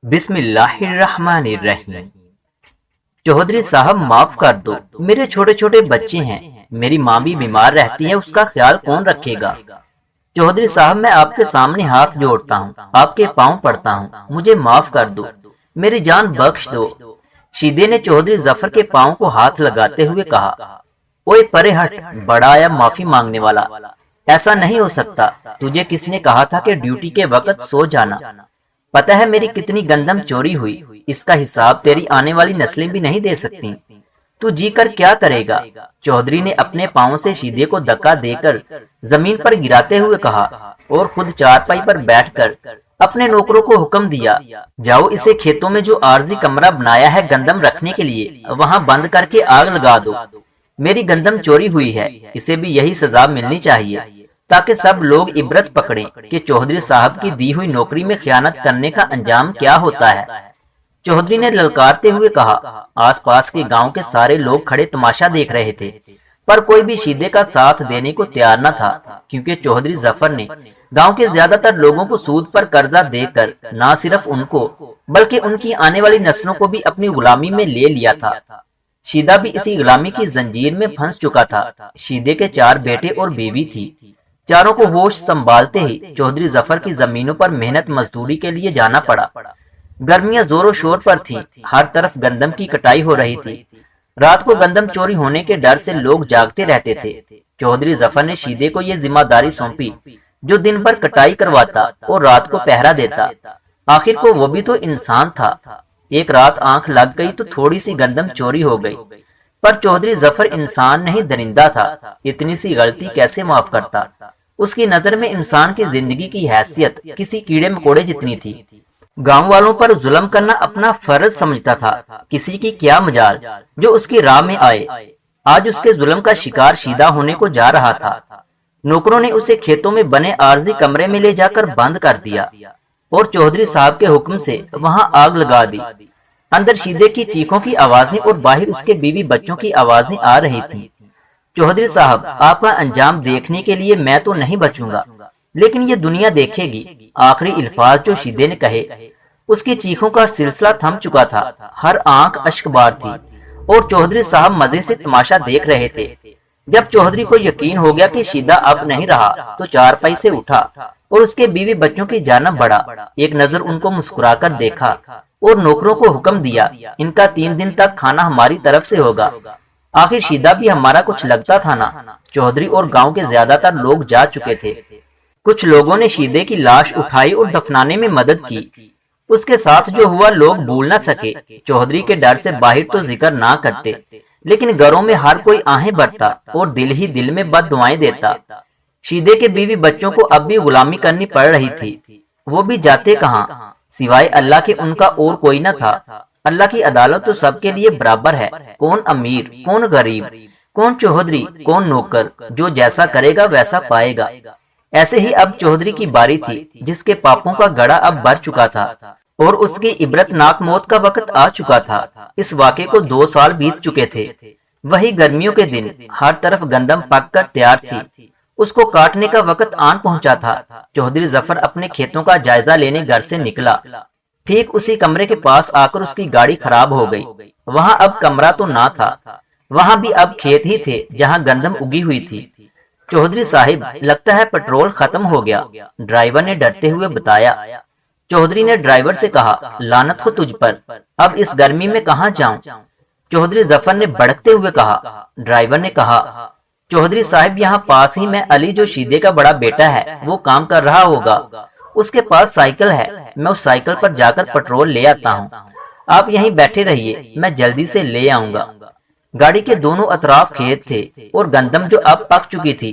بسم اللہ الرحمن الرحیم۔ چودھری صاحب معاف کر دو، میرے چھوٹے چھوٹے بچے ہیں، میری ماں بھی بیمار رہتی ہے، اس کا خیال کون رکھے گا؟ چودھری صاحب میں آپ کے سامنے ہاتھ جوڑتا ہوں، آپ کے پاؤں پڑتا ہوں، مجھے معاف کر دو، میری جان بخش دو۔ شیدے نے چودھری ظفر کے پاؤں کو ہاتھ لگاتے ہوئے کہا، اوئے پرے ہٹ، بڑا آیا معافی مانگنے والا، ایسا نہیں ہو سکتا، تجھے کس نے کہا تھا کہ ڈیوٹی کے وقت سو جانا؟ پتہ ہے میری کتنی گندم چوری ہوئی، اس کا حساب تیری آنے والی نسلیں بھی نہیں دے سکتی، تو جی کر کیا کرے گا؟ چودھری نے اپنے پاؤں سے شیدے کو دھکا دے کر زمین پر گراتے ہوئے کہا اور خود چارپائی پر بیٹھ کر اپنے نوکروں کو حکم دیا، جاؤ اسے کھیتوں میں جو عارضی کمرہ بنایا ہے گندم رکھنے کے لیے وہاں بند کر کے آگ لگا دو۔ میری گندم چوری ہوئی ہے، اسے بھی یہی سزا ملنی چاہیے، تاکہ سب لوگ عبرت پکڑیں کہ چودھری صاحب کی دی ہوئی نوکری میں خیانت کرنے کا انجام کیا ہوتا ہے۔ چودھری نے للکارتے ہوئے کہا، آس پاس کے گاؤں کے سارے لوگ کھڑے تماشا دیکھ رہے تھے، پر کوئی بھی شیدے کا ساتھ دینے کو تیار نہ تھا، کیونکہ چودھری ظفر نے گاؤں کے زیادہ تر لوگوں کو سود پر قرضہ دے کر نہ صرف ان کو بلکہ ان کی آنے والی نسلوں کو بھی اپنی غلامی میں لے لیا تھا۔ شیدہ بھی اسی غلامی کی زنجیر میں پھنس چکا تھا۔ شیدے کے 4 بیٹے اور بیوی تھی۔ چاروں کو ہوش سنبھالتے ہی چودھری ظفر کی زمینوں پر محنت مزدوری کے لیے جانا پڑا۔ گرمیاں زور و شور پر تھیں، ہر طرف گندم کی کٹائی ہو رہی تھی۔ رات کو گندم چوری ہونے کے ڈر سے لوگ جاگتے رہتے تھے۔ چودھری ظفر نے شیدے کو یہ ذمہ داری سونپی، جو دن بھر کٹائی کرواتا اور رات کو پہرا دیتا۔ آخر کو وہ بھی تو انسان تھا۔ ایک رات آنکھ لگ گئی تو تھوڑی سی گندم چوری ہو گئی، پر چودھری ظفر انسان نہیں درندہ تھا، اتنی سی غلطی کیسے معاف کرتا؟ اس کی نظر میں انسان کی زندگی کی حیثیت کسی کیڑے مکوڑے جتنی تھی۔ گاؤں والوں پر ظلم کرنا اپنا فرض سمجھتا تھا، کسی کی کیا مجال جو اس کی راہ میں آئے۔ آج اس کے ظلم کا شکار شیدہ ہونے کو جا رہا تھا۔ نوکروں نے اسے کھیتوں میں بنے عارضی کمرے میں لے جا کر بند کر دیا اور چودھری صاحب کے حکم سے وہاں آگ لگا دی۔ اندر شیدے کی چیخوں کی آوازیں اور باہر اس کے بیوی بچوں کی آوازیں آ رہی تھیں۔ چودھری صاحب، آپ کا انجام دیکھنے کے لیے میں تو نہیں بچوں گا، لیکن یہ دنیا دیکھے گی۔ آخری الفاظ جو شیدے نے کہے، اس کی چیخوں کا سلسلہ تھم چکا تھا، ہر آنکھ اشک بار تھی اور چودھری صاحب مزے سے تماشا دیکھ رہے تھے۔ جب چودھری کو یقین ہو گیا کہ شیدہ اب نہیں رہا تو چارپائی سے اٹھا اور اس کے بیوی بچوں کی جانب بڑھا، ایک نظر ان کو مسکرا کر دیکھا اور نوکروں کو حکم دیا، ان کا 3 دن تک کھانا ہماری طرف سے ہوگا۔ آخر شیدہ بھی ہمارا کچھ لگتا تھا نا۔ چودھری اور گاؤں کے زیادہ تر لوگ جا چکے تھے۔ کچھ لوگوں نے شیدے کی لاش اٹھائی اور دفنانے میں مدد کی۔ اس کے ساتھ جو ہوا لوگ بھول نہ سکے۔ چودھری کے ڈر سے باہر تو ذکر نہ کرتے، لیکن گھروں میں ہر کوئی آہیں بھرتا اور دل ہی دل میں بد دعائیں دیتا۔ شیدے کے بیوی بچوں کو اب بھی غلامی کرنی پڑ رہی تھی۔ وہ بھی جاتے کہاں؟ سوائے اللہ کے ان کا اور کوئی نہ تھا۔ اللہ کی عدالت تو سب کے لیے برابر ہے، کون امیر، کون غریب، کون چودھری، کون نوکر، جو جیسا کرے گا ویسا پائے گا۔ ایسے ہی اب چودھری کی باری تھی، جس کے پاپوں کا گڑھا اب بھر چکا تھا اور اس کی عبرت ناک موت کا وقت آ چکا تھا۔ اس واقعے کو 2 سال بیت چکے تھے۔ وہی گرمیوں کے دن، ہر طرف گندم پک کر تیار تھی، اس کو کاٹنے کا وقت آن پہنچا تھا۔ چودھری ظفر اپنے کھیتوں کا جائزہ لینے گھر سے نکلا۔ ٹھیک اسی کمرے کے پاس آ کر اس کی گاڑی خراب ہو گئی۔ وہاں اب کمرہ تو نہ تھا، وہاں بھی اب کھیت ہی تھے جہاں گندم اگی ہوئی تھی۔ چودھری صاحب، لگتا ہے پٹرول ختم ہو گیا، ڈرائیور نے ڈرتے ہوئے بتایا۔ چودھری نے ڈرائیور سے کہا، لعنت ہو تجھ پر، اب اس گرمی میں کہاں جاؤں؟ چودھری ظفر نے بھڑکتے ہوئے کہا۔ ڈرائیور نے کہا، چودھری صاحب یہاں پاس ہی میں علی جو شیدے کا بڑا بیٹا ہے وہ کام کر رہا ہوگا، اس کے پاس سائیکل ہے، میں اس سائیکل پر جا کر پٹرول لے آتا ہوں، آپ یہیں بیٹھے رہیے، میں جلدی سے لے آؤں گا۔ گاڑی کے دونوں اطراف کھیت تھے اور گندم جو اب پک چکی تھی،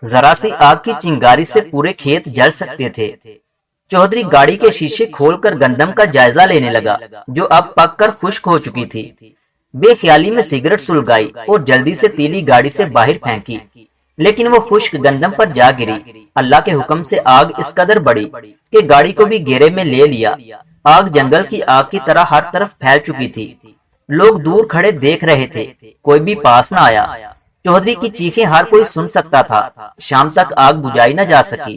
ذرا سی آگ کی چنگاری سے پورے کھیت جل سکتے تھے۔ چودھری گاڑی کے شیشے کھول کر گندم کا جائزہ لینے لگا، جو اب پک کر خشک ہو چکی تھی۔ بے خیالی میں سگریٹ سلگائی اور جلدی سے تیلی گاڑی سے باہر پھینکی، لیکن وہ خشک گندم پر جا گری۔ اللہ کے حکم سے آگ اس قدر بڑھی کہ گاڑی کو بھی گھیرے میں لے لیا۔ آگ جنگل کی آگ کی طرح ہر طرف پھیل چکی تھی۔ لوگ دور کھڑے دیکھ رہے تھے، کوئی بھی پاس نہ آیا۔ چودھری کی چیخیں ہر کوئی سن سکتا تھا، شام تک آگ بجھائی نہ جا سکی۔